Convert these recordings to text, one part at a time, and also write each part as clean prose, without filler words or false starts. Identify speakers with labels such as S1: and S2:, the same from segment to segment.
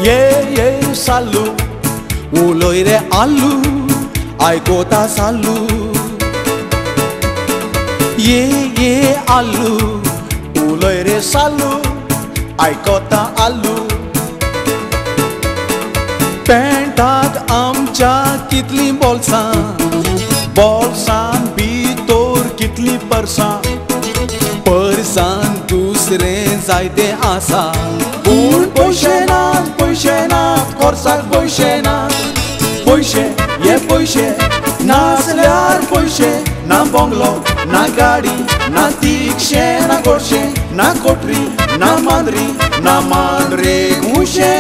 S1: ये सालू उलोय रे आलू आयकोता सालू ये आलू उलोय रे सालू आयकोता आलू पेंटाक आमच्या कितली बोल्सां भितर कितली परसां दुसरें जायते आसा पूण पयशे नात खर्चाक पयशे ये पयशे नासल्यार पयशे ना बंगलो ना गाडी ना तिकशे ना गोडशे ना कोटरी ना मांद्री ना मांद्रे घुशे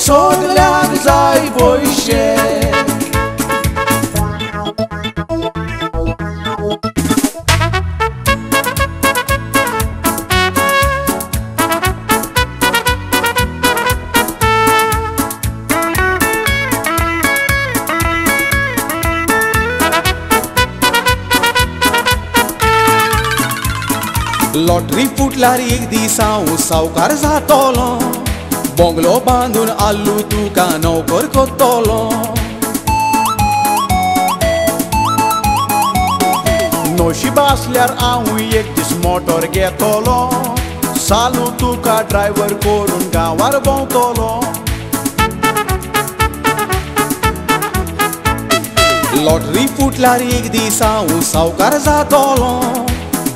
S1: सगल्याक जाय पयशे लॉटरी फुटल्यार एक दीस हांव सावकार जातलो बंगलो बांदून आलू तुका नोकर कोत्तलो नशीब आसल्यार हांव एक दीस मोटर घेतलो सालू तुका ड्रायव्हर करून गांवार भोंवतलो लॉटरी फुटल्यार एक दीस हांव सावकार जातलो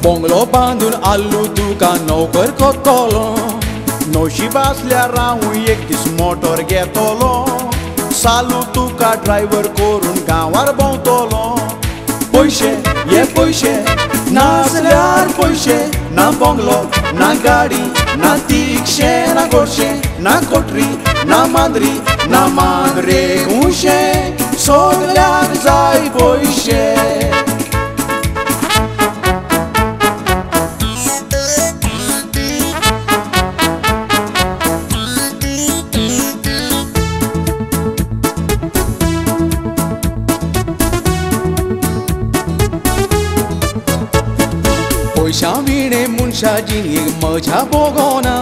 S1: बंगलो बांदून आलू तुका नोकर कोत्तलो नशीब आसल्यार हांव एक दीस मोटर घेतलो सालू तुका ड्रायव्हर करून गांवार भोंवतलो पयशे ये पयशे नासल्यार पयशे ना बंगलो ना गाडी ना तिकशे ना गोडशे ना कोटरी ना मांद्री ना मांद्रे घुशे सगल्याक जाय पयशे पयशा विणे मनशा जिणेक मजा भोगोना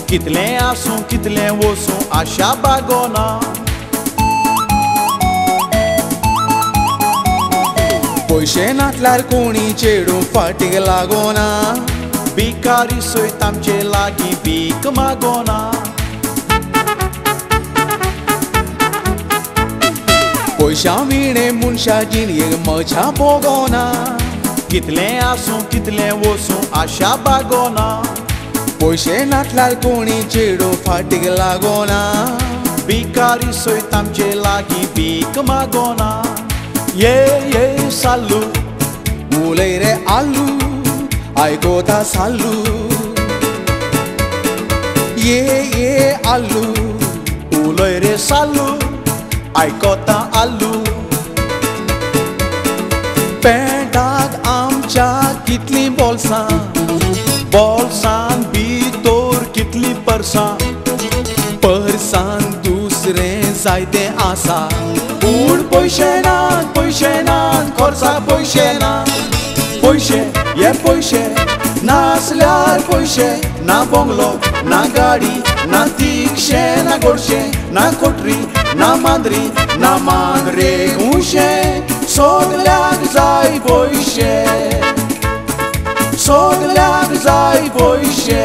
S1: कितले आसूं कितले वसूं आशा बागोना पयशे नातल्यार कोणी चेडूं फाटीक लागोना भिकारी सयत आमचे लागीं भीक मागोना पयशा विणे मनशा जिणेक मजा भोगोना कितले आसूं कितले वसूं आशा बागोना पयशे नातल्यार कोणी चेडूं फाटीक लागोना भिकारी सयत आमचे लागीं भीक मागोना ये सालू उलय रे आलू आयकोता सालू ये आलू उलय रे सालू आयकोता आलू पेंटाक आमच्या कितली बोल्सां भितर कितली परसां दुसरें जायते आसा पूण पयशे नात खर्चाक पयशे ये पयशे नासल्यार पयशे ना बंगलो ना गाडी ना तिकशे ना गोडशे ना कोटरी ना मांद्री ना मांद्रे घुशे सगल्याक जाय पयशे सगल्याक जाय पयशे